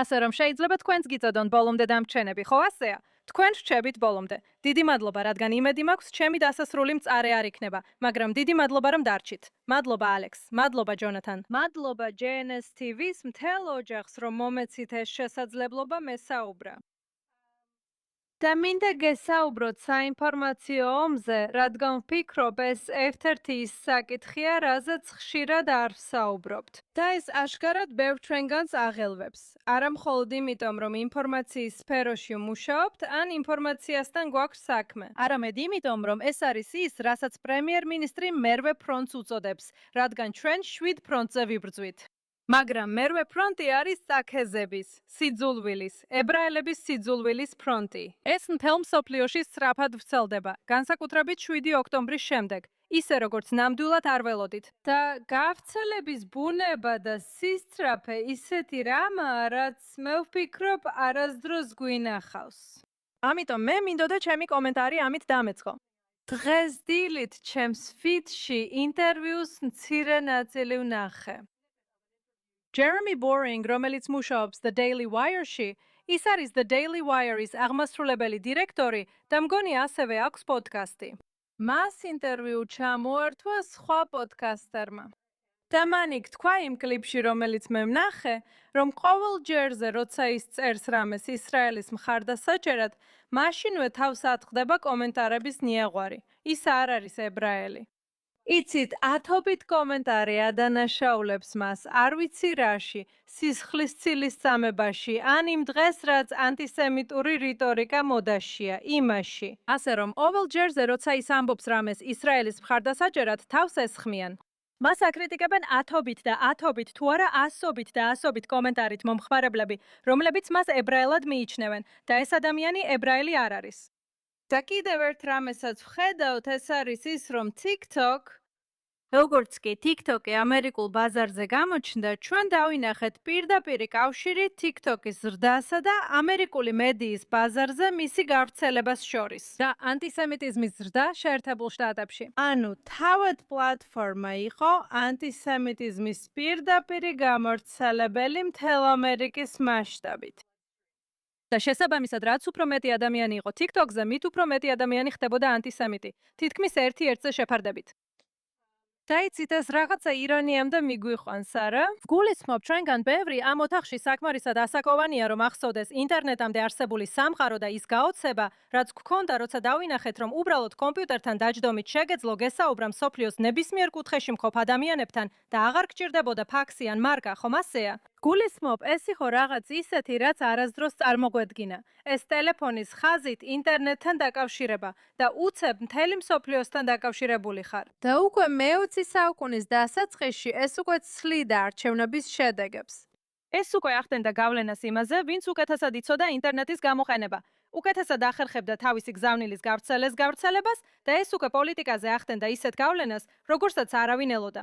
ასე რომ შეიძლება თქვენს გიწოდონ ბოლომდე დამრჩენები, ხო ასეა? თქვენ რჩებით ბოლომდე. დიდი მადლობა, რადგან იმედი მაქვს, ჩემი დასასრული მწარე არ იქნება, მაგრამ დიდი მადლობა, რომ დარჩით. მადლობა ალექს, მადლობა ჯონათან. მადლობა JNS TV-ს მთელ ოჯახს, რომ მომეცით ეს შესაძლებლობა მესაუბრა. და მინდა გესაუბროთ საინფორმაციო ომზე, რადგან ვფიქრობ, ეს ერთ-ერთი ის საკითხია, რაზეც ხშირად არ ვსაუბრობთ. და ეს აშკარად ბევრ ჩვენგანს აღელვებს. არა მხოლოდ იმიტომ, რომ ინფორმაციის სფეროში ვმუშაობთ, ან ინფორმაციასთან გვაქვს საქმე. არამედ იმიტომ, რომ ეს არის ის, რასაც პრემიერ-მინისტრი მერვე ფრონტს უწოდებს, რადგან ჩვენ 7 ფრონტზე ვიბრძვით. მაგრამ მერვე ფრონტი არის საქეზების, სიძულვილის, ებრაელების სიძულვილის ფრონტი. ეს მთელ მსოფლიოში სწრაფად ვრცელდება, განსაკუთრებით 7 ოქტომბრის შემდეგ, ისე როგორც ნამდვილად არ ველოდით. და გავრცელების ბუნება და სისწრაფე ისეთი რამაა, რაც მე ვფიქრობ არასდროს გვინახავს. ამიტომ მე მინდოდა ჩემი კომენტარი ამით დამეწყო. დღეს დილით ჩემს ფიდში ინტერვიუს მცირე ნაწილი ვნახე. Jeremy Boring, რომელიც მუშაობს The Daily Wire-ში, ის არის The Daily Wire-ის აღმასრულებელი დირექტორი და მგონი ასევე აქვს პოდკასტი. მას ინტერვიუ ჩამოართვა სხვა პოდკასტერმა. და მან იქ თქვა იმ კლიპში, რომელიც მე ვნახე, რომ ყოველ ჯერზე, როცა ის წერს რამეს ისრაელის მხარდასაჭერად, მაშინვე თავს ატყდება კომენტარების ნიაღვარი. ის არ არის ებრაელი. იცით, ათობით კომენტარი ადანაშაულებს მას, არ ვიცი რაში, სისხლის ცილის წამებაში, ან იმ დღეს, რაც ანტისემიტური რიტორიკა მოდაშია, იმაში. ასე რომ, ყოველ ჯერზე, როცა ის ამბობს რამეს ისრაელის მხარდასაჭერად, თავს ესხმიან. მას აკრიტიკებენ ათობით და ათობით, თუ არა ასობით და ასობით კომენტარით მომხმარებლები, რომლებიც მას ებრაელად მიიჩნევენ, და ეს ადამიანი ებრაელი არ არის. და კიდევ ერთ რამესაც ვხედავთ, ეს არის ის, რომ TikTok, როგორც კი TikTok-ი ამერიკულ ბაზარზე გამოჩნდა, ჩვენ დავინახეთ პირდაპირი კავშირი TikTok-ის ზრდასა და ამერიკული მედიის ბაზარზე მისი გავრცელებას შორის. და ანტისემიტიზმის ზრდა შეერთებულ შტატებში. ანუ თავად პლატფორმა იყო ანტისემიტიზმის პირდაპირი გამავრცელებელი მთელ ამერიკის მასშტაბით. და შესაბამისად, რაც უფრო მეტი ადამიანი იყო TikTok-ზე, მით უფრო მეტი ადამიანი ხდებოდა ანტისემიტი, თითქმის ერთი-ერთზე შეფარდებით. და იცით, ეს რაღაცა ირონიამ და მიგვიყვანს, არა? ვგულისხმობ, ჩვენგან ბევრი ამ ოთახში საკმარისად ასაკოვანია, რომ ახსოვდეს ინტერნეტამდე არსებული სამყარო და ის გაოცება, რაც გვქონდა, როცა დავინახეთ, რომ უბრალოდ კომპიუტერთან დაჯდომით შეგეძლო გესაუბრა მსოფლიოს ნებისმიერ კუთხეში მყოფ ადამიანებთან და აღარ გჭირდებოდა ფაქსი ან მარკა, ხომ ასეა? გულისხმობ, ეს იყო რაღაც ისეთი, რაც არასდროს წარმოგვედგინა. ეს ტელეფონის ხაზით ინტერნეტთან დაკავშირება და უცებ მთელი მსოფლიოსთან დაკავშირებული ხარ. და უკვე მე-20 საუკუნის დასაწყისში ეს უკვე ცლიდა არჩევნების შედეგებს. ეს უკვე ახდენდა გავლენას იმაზე, ვინც უკეთესად იცოდა ინტერნეტის გამოყენება. უკეთესად ახერხებდა თავისი გზავნილის გავრცელებას და ეს უკვე პოლიტიკაზე ახდენდა ისეთ გავლენას, როგორცაც არავინ ელოდა.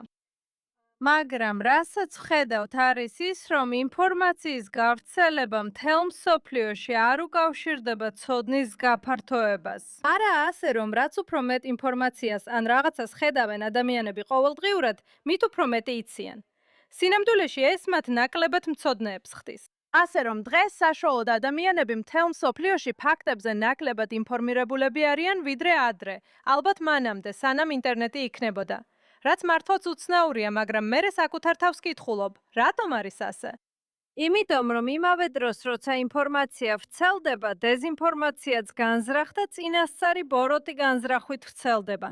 მაგრამ რასაც ვხედავთ არის ის, რომ ინფორმაციის გავრცელება მთელ მსოფლიოში არ უკავშირდება ცოდნის გაფართოებას. არა ასე, რომ რაც უფრო მეტ ინფორმაციას ან რაღაცას ხედავენ ადამიანები ყოველდღიურად, მით უფრო მეტი იციან. სინამდვილეში ეს მათ ნაკლებად მცოდნეებს ხდის. ასე რომ დღეს საშუალოდ ადამიანები მთელ მსოფლიოში ფაქტებზე ნაკლებად ინფორმირებულები არიან ვიდრე ადრე, ალბათ მანამდე, სანამ ინტერნეტი იქნებოდა. რაც მართლაც უცნაურია, მაგრამ მე საკუთარ თავს კითხულობ, რატომ არის ასე? იმიტომ, რომ იმავე დროს, როცა ინფორმაცია ვრცელდება, დეზინფორმაციაც განზრახ და წინასწარი ბოროტი განზრახვით ვრცელდება.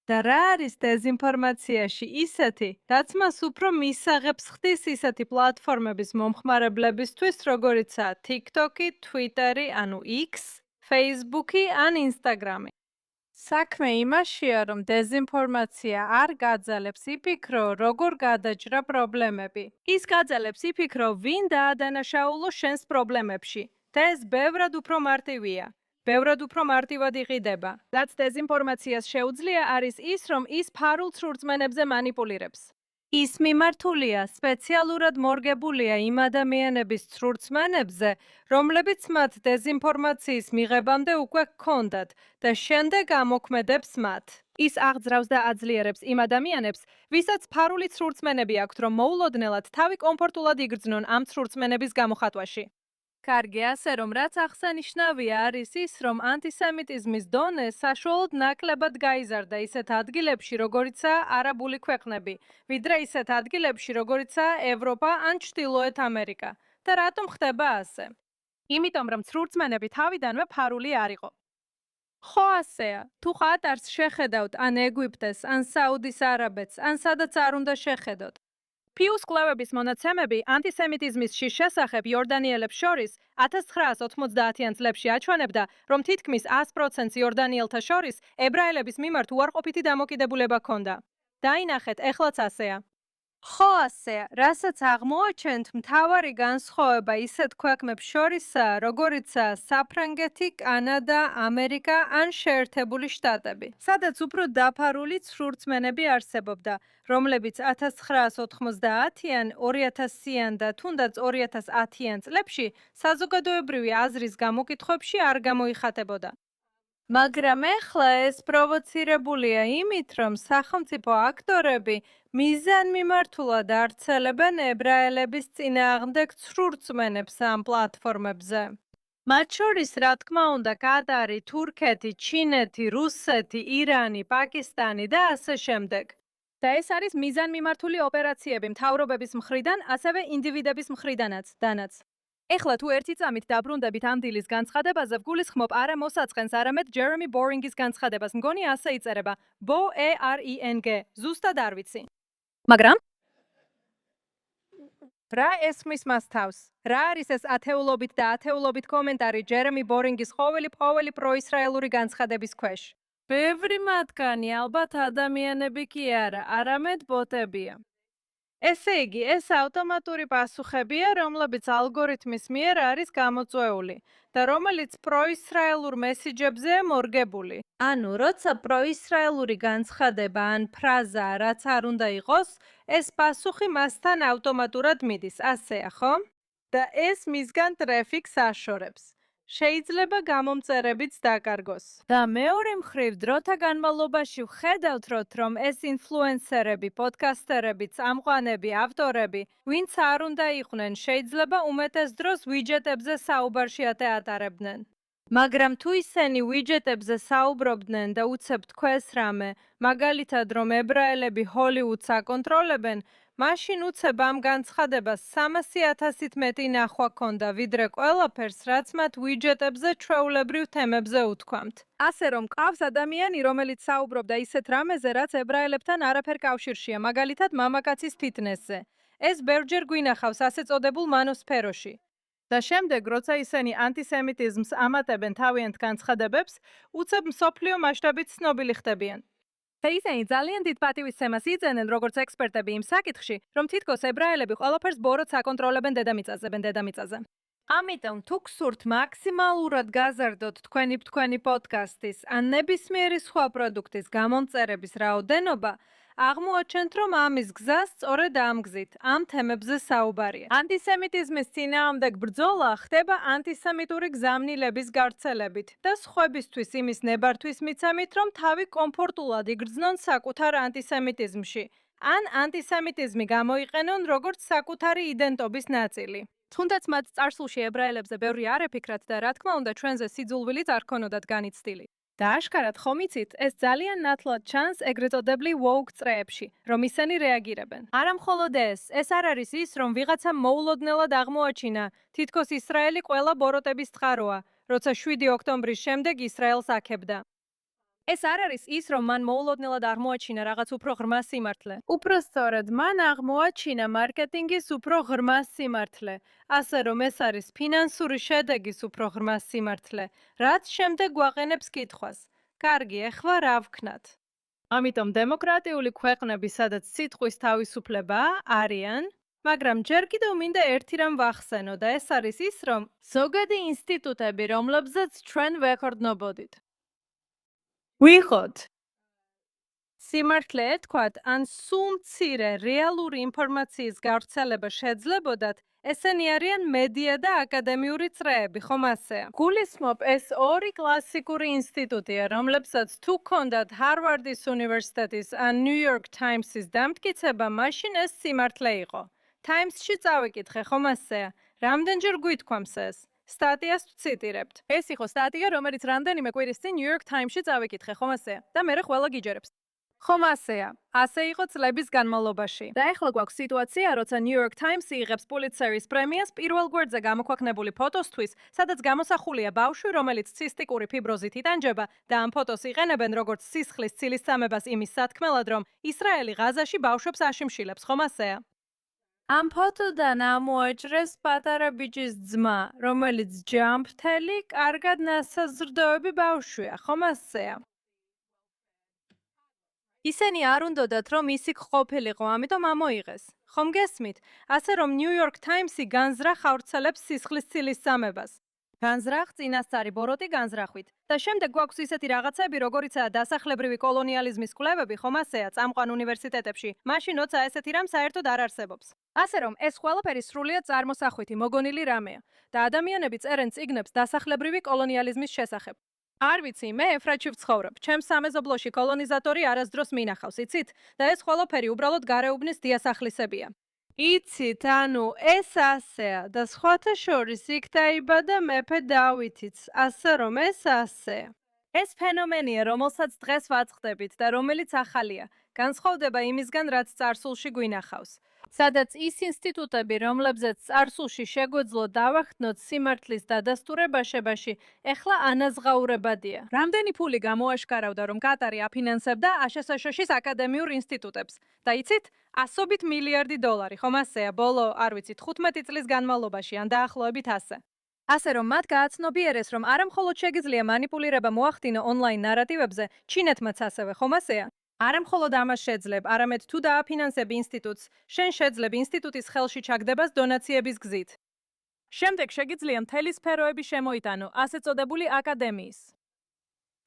და რა არის დეზინფორმაციაში ისეთი, რაც მას უფრო მისაღებს ხდის ისეთი პლატფორმების მომხმარებლებისთვის, როგორიცაა TikTok-ი, Twitter-ი, ანუ X, Facebook-ი ან Instagram-ი. საქმე იმაშია, რომ დეზინფორმაცია არ გაძალებს იფიქრო, როგორ გადაჭრა პრობლემები. ის გაძალებს იფიქრო, ვინ დაადანაშაულო შენს პრობლემებში. და ეს ბევრად უფრო მარტივია. ბევრად უფრო მარტივად იყიდება. რაც დეზინფორმაციას შეუძლია, არის ის, რომ ის ფარულ ცრურწმენებზე მანიპულირებს. ის მიმართულია სპეციალურად მორგებულია იმ ადამიანების ცრურწმენებზე, რომლებიც მათ დეზინფორმაციის მიღებამდე უკვე ჰქონდათ და შემდეგ ამოქმედებს მათ. ის აღძრავს და აძლიერებს იმ ადამიანებს, ვისაც ფარული ცრურწმენები აქვთ, რომ მოულოდნელად თავი კომფორტულად იგრძნონ ამ ცრურწმენების გამოხატვაში. კარგი, ასე რომ რაც აღსანიშნავია არის ის, რომ ანტისემიტიზმის დონე საშუალოდ ნაკლებად გაიზარდა ისეთ ადგილებში, როგორიცაა არაბული ქვეყნები, ვიდრე ისეთ ადგილებში, როგორიცაა ევროპა ან ჩრდილოეთ ამერიკა. და რატომ ხდება ასე? იმიტომ, რომ ცრურწმენები თავიდანვე ფარული არ იყო. ხო ასეა, თუ ყატარს შეხედავთ ან ეგვიპტეს, ან საუდის არაბეთს, ან სადაც არ უნდა შეხედოთ. ფიუს კვლევების მონაცემები ანტისემიტიზმის შესახებ იორდანიელებს შორის 1990-იან წლებში აჩვენებდა, რომ თითქმის 100%-ს იორდანიელთა შორის ებრაელების მიმართ უარყოფითი დამოკიდებულება ჰქონდა. დაინახეთ, ეხლაც ასეა. ხო ასეა, რასაც აღმოაჩენთ, მთავარი განსხვავება ისეთ ქვეყნებს შორისაა, როგორიცაა საფრანგეთი, კანადა, ამერიკა ან შეერთებული შტატები, სადაც უფრო დაფარული ცრურწმენები არსებობდა, რომლებიც 1990-იან, 2000-იან და თუნდაც 2010-იან წლებში საზოგადოებრივი აზრის გამოკითხვებში არ გამოიხატებოდა. მაგრამ ეხლა ეს პროვოცირებულია იმით, რომ სახელმწიფო აქტორები მიზანმიმართულად ართმევენ ებრაელების წინააღმდეგ ცრურწმენებს ამ პლატფორმებზე. მათ შორის, რა თქმა უნდა, კატარი, თურქეთი, ჩინეთი, რუსეთი, ირანი, პაკისტანი და ასე შემდეგ. და ეს არის მიზანმიმართული ოპერაციები მთავრობების მხრიდან, ასევე ინდივიდების მხრიდანაც, დანაც. ეხლა თუ ერთი წამით დაბრუნდებით ამ დილის განცხადებაზე, ვგულისხმობ არა მოსაწყენს, არამედ ჯერემი ბორინგის განცხადებას. მგონი ასე იწერება: BORENG, ზუსტად არ ვიცი. მაგრამ რა ესმის მას თავს? რა არის ეს ათეულობით და ათეულობით კომენტარი ჯერემი ბორინგის ყოველი პროისრაელური განცხადების ქვეშ? ბევრი მათგანი ალბათ ადამიანები კი არა, არამედ ბოტებია. ესე იგი, ეს ავტომატური პასუხებია, რომლებიც ალგორითმის მიერ არის გამოწვეული და რომელიც პროისრაელურ მესიჯებზე მორგებული. ანუ, როცა პროისრაელური განცხადება ან ფრაზა, რაც არ უნდა იყოს, ეს პასუხი მასთან ავტომატურად მიდის, ასეა, ხო? და ეს მისგან ტრეფიკს აშორებს. შეიძლება გამომწერებიც დაკარგოს. და მეორე მხრივ, დროთა განმავლობაში ვხედავთ, რომ ეს ინფლუენსერები, პოდკასტერები, წამყვანები, ავტორები, ვინც არ უნდა იყვნენ, შეიძლება უმეტეს დროს ვიჯეტებზე საუბარში ატარებდნენ. მაგრამ თუ ისინი ვიჯეტებზე საუბრობდნენ და უცებ თქვეს რამე, მაგალითად, რომ ებრაელები ჰოლივუდს აკონტროლებენ, მაშინ უცებ ამ განცხადებას 300,000-ით მეტი ნახვა ჰქონდა, ვიდრე ყველაფერს, რაც მათ ვიჯეტებზე ჩვეულებრივ თემებზე უთქვამთ. ასე რომ, ყავს ადამიანი, რომელიც საუბრობდა ისეთ რამეზე, რაც ებრაელებთან არაფერ კავშირშია, მაგალითად, მამაკაცის ფიტნესზე. ეს ბევრჯერ გვინახავს ასე წოდებულ მანოსფეროში. და შემდეგ, როცა ისინი ანტისემიტიზმს ამატებენ თავიანთ განცხადებებს, უცებ მსოფლიო მასშტაბით ცნობილი ხდებიან. და ისინი ძალიან დიდ პატივისცემას იძენენ, როგორც ექსპერტები იმ საკითხში, რომ თითქოს ებრაელები ყველაფერს ბოროტს აკონტროლებენ დედამიწაზე. ამიტომ, თუ გსურთ მაქსიმალურად გაზარდოთ თქვენი პოდკასტის ან ნებისმიერი სხვა პროდუქტის გამომწერების რაოდენობა, აღმოაჩენთ, რომ ამის გზა სწორედ ამ გზით, ამ თემებზე საუბარია. ანტისემიტიზმის წინააღმდეგ ბრძოლა ხდება ანტისემიტური გზავნილების გავრცელებით და სხვებისთვის იმის ნებართვის მიცემით, რომ თავი კომფორტულად იგრძნონ საკუთარ ანტისემიტიზმში, ან ანტისემიტიზმი გამოიყენონ როგორც საკუთარი იდენტობის ნაწილი. თუნდაც მათ წარსულში ებრაელებზე ბევრი არ ეფიქრათ და რა თქმა უნდა ჩვენზე სიძულვილით არ ქონოდათ განიცდილი. და აშკარად ხომ იცით, ეს ძალიან ნათლად ჩანს ეგრეთ წოდებული woke წრეებში, რომ ისინი რეაგირებენ. არა მხოლოდ ეს არ არის ის, რომ ვიღაცამ მოულოდნელად აღმოაჩინა, თითქოს ისრაელი ყველა ბოროტების წყაროა, როცა 7 ოქტომბრის შემდეგ ისრაელს აქებდა. ეს არ არის ის, რომ მან მოულოდნელად აღმოაჩინა რაღაც უფრო ღრმა სიმართლე. უпростоრად, მან აღმოაჩინა მარკეტინგის უფრო ღრმა სიმართლე, ასე რომ ეს არის ფინანსური შედეგის უფრო ღრმა სიმართლე, რაც შემდეგ გვაყენებს კითხვას. კარგი, ეხლა რა ვქნათ? ამიტომ დემოკრატიული ქვეყნები, სადაც სიტყვის თავისუფლებაა, არიან, მაგრამ ჯერ კიდევ მინდა ერთი რამ ვახსენო და ეს არის ის, რომ ზოგადი ინსტიტუტები, რომლებზეც ჩვენ ვეყრდნობოდით. ვიღოთ სიმართლე ეთქვათ, ან სულ მცირე რეალური ინფორმაციის გავრცელება შეძლებოდათ, ესენი არიან მედია და აკადემიური წრეები, ხომ ასეა? გულისხმობ, ეს ორი კლასიკური ინსტიტუტია, რომლებსაც თუ ჰქონდათ ჰარვარდის უნივერსიტეტის ან New York Times-ის დამტკიცება, მაშინ ეს სიმართლე იყო. Times-ში წავიკითხე, ხომ ასეა? რამდენჯერ გვითქვამს ეს? სტატიას ვციტირებთ. ეს იყო სტატია, რომელიც რამდენიმე კვირის წინ New York Times-ში წავიკითხე, ხომ ასეა? და მერე ყველა გიჯერებს. ხომ ასეა. ასე იყო წლების განმავლობაში. და ეხლა გვაქვს სიტუაცია, როცა New York Times იღებს Pulitzer-ის პრემიას პირველ გვერდზე გამოქვეყნებული ფოტოსთვის, სადაც გამოსახულია ბავშვი, რომელიც ცისტიკური ფიბროზით იტანჯება და ამ ფოტოს იყენებენ როგორც სისხლის ცილისწამებას იმის სათქმელად, რომ ისრაელი ღაზაში ბავშვებს აშიმშილებს, ხომ ასეა? ამ ფოტოდან ამოაჭრეს პატარა ბიჭის ძმა, რომელიც ჯამფრთელი, კარგად ნასაზრდოები ბავშვია, ხომ ასეა? ისინი არ უნდათ, რომ ისიქ ყოფილიყო, ამიტომ ამოიღეს. ხომ გესმით? ასე რომ New York Times-ი განზრახ ავრცელებს სისხლის ცილისწამებას. განზრახ, წინასწარი ბოროტი განზრახვით. და შემდეგ გვაქვს ისეთი რაღაცები, როგორიცაა დასახლებრივი კოლონიალიზმის კვლევები, ხომ ასეა, წამყვან უნივერსიტეტებში, მაშინ როცა ესეთი რამ საერთოდ არ არსებობს. ასე რომ, ეს ყველაფერი სრულიად წარმოსახვითი, მოგონილი რამეა და ადამიანები წერენ წიგნებს დასახლებრივი კოლონიალიზმის შესახებ. არ ვიცი, მე ეფრატში ვცხოვრობ. ჩემს სამეზობლოში კოლონიზატორი არასდროს მინახავს, იცით? და ეს ყველაფერი უბრალოდ გარეუბნის დიასახლისებია. იცით, ანუ ეს ასეა და სხვათა შორის იქ დაიბადა მეფე დავითიც, ასე რომ ეს ასეა. ეს ფენომენია, რომელსაც დღეს ვაწყდებით და რომელიც ახალია. განსხვავდება იმისგან, რაც წარსულში გვინახავს. სადაც ის ინსტიტუტები, რომლებზეც წარსულში შეგვეძლო დავახდნოთ სიმართლის დადასტურებაში, ეხლა ანაზღაურებადია. რამდენი ფული გამოაშკარავდა, რომ კატარი აფინანსებდა აშშ-ის აკადემიურ ინსტიტუტებს? და იცით, $100 მილიარდი, ხომ ასეა, ბოლო, არ ვიცით, 15 წლის განმავლობაში ან დაახლოებით ასე. ასე რომ მათ გააცნობიერეს, რომ არა მხოლოდ შეგიძლია მანიპულირება მოახდინო ონლაინ ნარატივებზე, ჩინეთმაც ასევე, ხომ ასეა? არა მხოლოდ ამას შეძლებ, არამედ თუ დააფინანსებ ინსტიტუტს, შენ შეძლებ ინსტიტუტის ხელში ჩაგდებას დონაციების გზით. შემდეგ შეგიძლია მთელი სფეროები შემოიტანო, ასე წოდებული აკადემიის.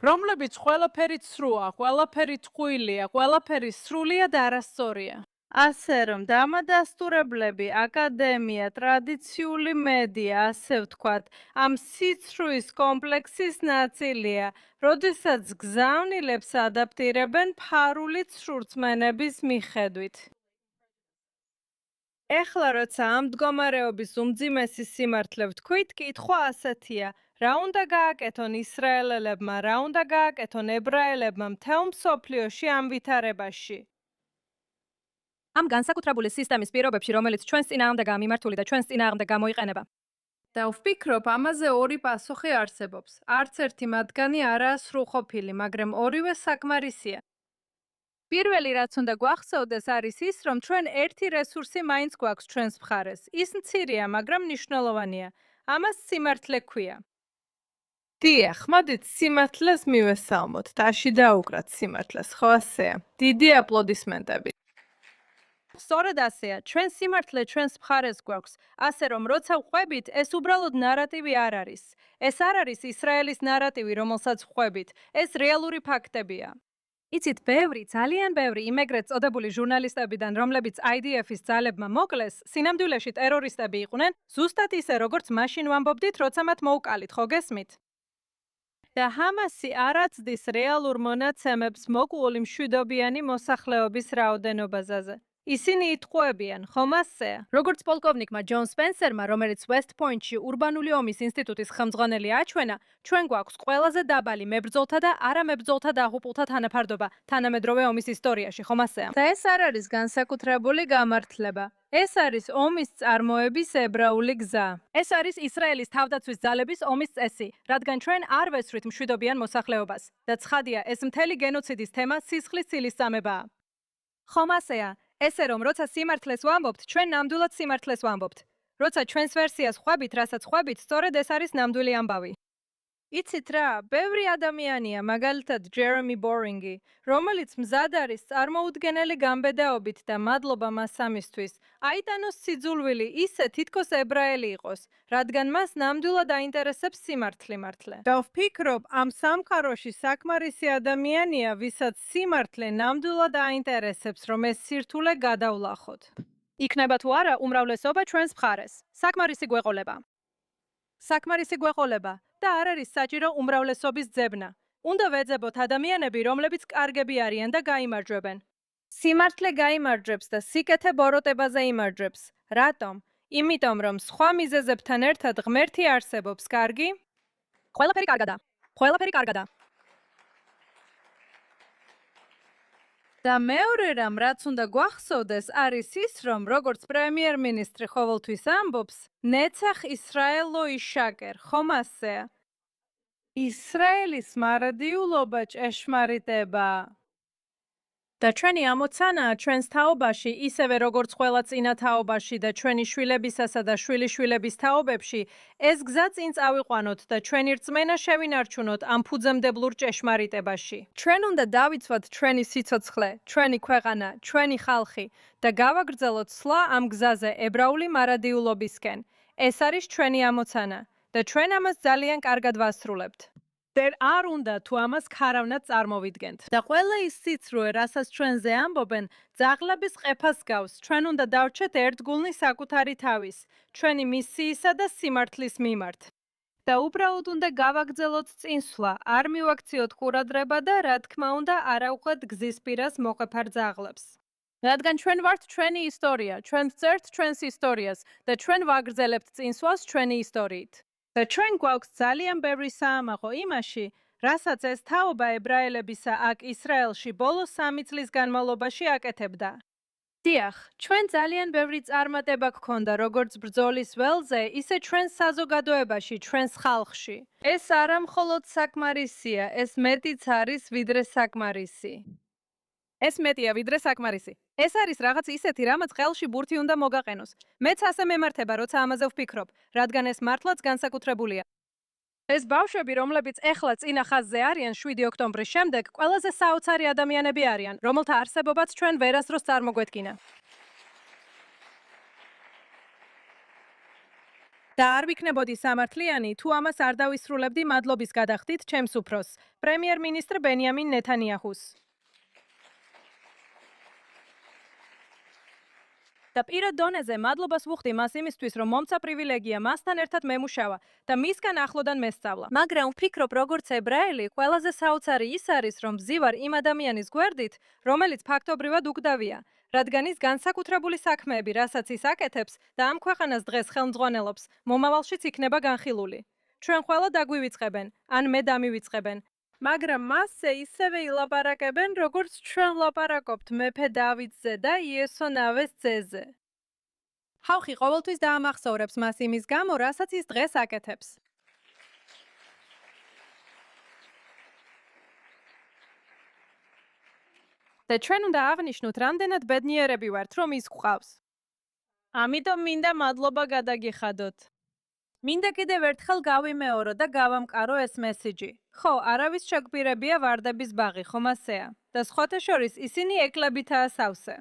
რომლებიც ყველაფერი ცრუა, ყველაფერი ტყუილია, ყველაფერი სრულიად არასწორია. ასე რომ, დამადასტურებლები, აკადემია, ტრადიციული მედია, ასე ვთქვათ, ამ სიცრუის კომპლექსის ნაწილია, როდესაც გზავნილებს ადაპტირებენ ფარული ცრურწმენების მიხედვით. ეხლა როცა ამ მდგომარეობის უმძიმესი სიმართლე ვთქვით, კითხვა ასეთია: რა უნდა გააკეთონ ისრაელელებმა, რა უნდა გააკეთონ ებრაელებმა მთელ მსოფლიოში ამ ვითარებაში? ამ განსაკუთრებული სისტემის პირობებში, რომელიც ჩვენს წინააღმდეგაა მიმართული და ჩვენს წინააღმდეგ გამოიყენება. და ვფიქრობ, ამაზე ორი პასუხი არსებობს. არც ერთი მათგანი არაა სრულყოფილი, მაგრამ ორივე საკმარისია. პირველი, რაც უნდა გვახსოვდეს, არის ის, რომ ჩვენ ერთი რესურსი მაინც გვაქვს ჩვენს მხარეს. ის მცირეა, მაგრამ მნიშვნელოვანია. ამას სიმართლე ქვია. დიახ, მოდით სიმართლეს მივესალმოთ. ტაში დაუკრათ სიმართლეს, ხო ასეა? დიდი აპლოდისმენტები. სწორედ ასეა, ჩვენ სიმართლე ჩვენს მხარეს გვაქვს, ასე რომ როცა ვყვებით, ეს უბრალოდ ნარატივი არ არის. ეს არ არის ისრაელის ნარატივი, რომელსაც ვყვებით, ეს რეალური ფაქტებია. იცით, ძალიან ბევრი იმეგრეთ წოდებული ჟურნალისტებიდან, რომლებიც IDF-ის ძალებმა მოკლეს, სინამდვილეში ტერორისტები იყვნენ, ზუსტად ისე, როგორც მაშინ ვამბობდით, როცა მათ მოუკალით, ხო გესმით? და ჰამასი არ აცდის რეალურ მონაცემებს მოკლული მშვიდობიანი მოსახლეობის რაოდენობაზე. ისინი იტყუებიან, ხომ ასეა? როგორც პოლკოვნიკმა ჯონ სპენსერმა, რომელიც West Point-ში ურბანული ომის ინსტიტუტის ხელმძღვანელი აჩვენა, ჩვენ გვაქვს ყველაზე დაბალი მებრძოლთა და არამებრძოლთა დაღუპულთა თანაფარდობა თანამედროვე ომის ისტორიაში, ხომ ასეა? და ეს არ არის განსაკუთრებული გამართლება. ეს არის ომის წარმოების ებრაული გზა. ეს არის ისრაელის თავდაცვის ძალების ომის წესი, რადგან ჩვენ არ ვესვრით მშვიდობიან მოსახლეობას. და ცხადია, ეს მთელი გენოციდის თემა სისხლის ცილისწამებაა. ხომ ასეა? ესე რომ, როცა სიმართლეს ვამბობთ, ჩვენ ნამდვილად სიმართლეს ვამბობთ. როცა ჩვენს ვერსიას ხვებით, რასაც ხვებით, სწორედ ეს არის ნამდვილი ამბავი. იცით რა, ბევრი ადამიანია, მაგალითად ჯერემი ბორინგი, რომელიც მზად არის წარმოუდგენელი გამბედაობით და მადლობა მას ამისთვის, აიტანოს სიძულვილი ისე თითქოს ებრაელი იყოს, რადგან მას ნამდვილად აინტერესებს სიმართლე. და ვფიქრობ, ამ სამყაროში საკმარისი ადამიანია, ვისაც სიმართლე ნამდვილად აინტერესებს, რომ ეს სირთულე გადავლახოთ. იქნება თუ არა უმრავლესობა ჩვენს მხარეს. საკმარისი გვეყოლება. საკმარისი გვეყოლება და არ არის საჭირო უმრავლესობის ძებნა. უნდა ვეძებოთ ადამიანები, რომლებიც კარგები არიან და გაიმარჯვებენ. სიმართლე გაიმარჯვებს და სიკეთე ბოროტებაზე იმარჯვებს. რატომ? იმიტომ რომ სხვა მიზეზებთან ერთად ღმერთი არსებობს, კარგი? ყველაფერი კარგადა. ყველაფერი კარგადა. და მეორე რამ, რაც უნდა გვახსოვდეს, არის ის, რომ როგორც პრემიერ-მინისტრი ყოველთვის ამბობს, ნეცახ ისრაელო იშაკერ, ხომ ასეა? ისრაელის მარადიულობა ჭეშმარიტება. და ჩვენი ამოცანაა ჩვენს თაობაში, ისევე როგორც ყველა წინა თაობაში და ჩვენი შვილებისასა და შვილიშვილების თაობებში, ეს გზა წინ წავიყვანოთ და ჩვენი რწმენა შევინარჩუნოთ ამ ფუძემდებლურ ჭეშმარიტებაში. ჩვენ უნდა დავიცვათ ჩვენი სიცოცხლე, ჩვენი ქვეყანა, ჩვენი ხალხი და გავაგრძელოთ სვლა ამ გზაზე ებრაული მარადიულობისკენ. ეს არის ჩვენი ამოცანა და ჩვენ ამას ძალიან კარგად ვასრულებთ. არ უნდა თუ ამას ქარავნად წარმოვიდგენთ. და ყველა ის სიცრუე, რასაც ჩვენზე ამბობენ, ძაღლების ყეფას გავს. ჩვენ უნდა დავრჩეთ ერთგულნი საკუთარი თავის, ჩვენი მისიისა და სიმართლის მიმართ. და უბრალოდ უნდა გავაგრძელოთ წინსვლა, არ მივაქციოთ ყურადღება და რა თქმა უნდა არ ავყვეთ გზის პირას მოყეფარ ძაღლებს. რადგან ჩვენ ვართ ჩვენი ისტორია, ჩვენ ვწერთ ჩვენს ისტორიას და ჩვენ ვაგრძელებთ წინსვლას ჩვენი ისტორიით. და ჩვენ გვაქვს ძალიან ბევრი საამაყო იმაში, რასაც ეს თაობა ებრაელებისა აქ ისრაელში ბოლო 3 წლის განმავლობაში აკეთებდა. დიახ, ჩვენ ძალიან ბევრი წარმატება გქონდა როგორც ბრძოლის ველზე, ისე ჩვენ საზოგადოებაში, ჩვენს ხალხში. ეს არა მხოლოდ საკმარისია, ეს მეტიც არის ვიდრე საკმარისი. ეს მეტია ვიდრე საკმარისი. ეს არის რაღაც ისეთი, რამაც ყელში ბურთი უნდა მოგაყენოს. მეც ასე მემართება, როცა ამაზე ვფიქრობ, რადგან ეს მართლაც განსაკუთრებულია. ეს ბავშვები, რომლებიც ეხლა წინა ხაზზე არიან 7 ოქტომბრის შემდეგ, ყველაზე საოცარი ადამიანები არიან, რომელთა არსებობაც ჩვენ ვერასდროს წარმოგვედგინა. და არ ვიქნებოდი სამართლიანი, თუ ამას არ დავისრულებდი მადლობის გადახდით ჩემს უფროს, პრემიერ-მინისტრ ბენიამინ ნეთანიაჰუს. და პირად დონეზე მადლობას ვუხდი მას იმისთვის, რომ მომცა პრივილეგია მასთან ერთად მემუშავა და მისგან ახლოდან მესწავლა. მაგრამ ვფიქრობ, როგორც ებრაელი, ყველაზე საოცარი ის არის, რომ ვზივარ იმ ადამიანის გვერდით, რომელიც ფაქტობრივად უკვდავია, რადგან ის განსაკუთრებული საქმეები, რასაც ის აკეთებს და ამ ქვეყანას დღეს ხელმძღვანელობს, მომავალშიც იქნება განხილული. ჩვენ ყველა დაგვივიწყებენ, ან მე დამივიწყებენ. მაგრამ მასზე ისევე ილაპარაკებენ, როგორც ჩვენ ლაპარაკობთ მეფე დავითზე და იესო ნავეს ძეზე. ხალხი ყოველთვის დაამახსოვრებს მას იმის გამო, რასაც ის დღეს აკეთებს. და ჩვენ უნდა აღნიშნოთ, რამდენად ბედნიერები ვართ, რომ ის გვყავს. ამიტომ მინდა მადლობა გადაგიხადოთ. მინდა კიდევ ერთხელ გავიმეორო და გავამყარო ეს მესიჯი. ხო, არავის შეგვირებია ვარდების ბაღი, ხომ ასეა? და სხვათა შორის ისინი ეკლებითაა სავსე.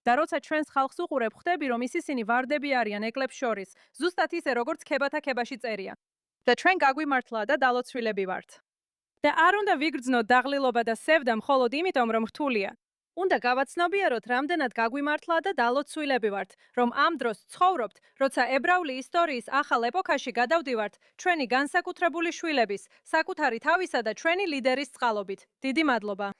და როცა ჩვენს ხალხს უყურებ, ხვდები, რომ ისინი ვარდები არიან ეკლებს შორის, ზუსტად ისე, როგორც ქებათა ქებაში წერია. და ჩვენ გაგვიმართლა და დალოცვილები ვართ. და არ უნდა ვიგრძნოთ დაღლილობა და სევდა მხოლოდ იმიტომ, რომ რთულია. უნდა გავაცნობიეროთ, რამდენად გაგვიმართლა და დალოცვილები ვართ, რომ ამ დროს ცხოვრობთ, როცა ებრაული ისტორიის ახალ ეპოქაში გადავდივართ ჩვენი განსაკუთრებული შვილების, საკუთარი თავისა და ჩვენი ლიდერის წყალობით. დიდი მადლობა.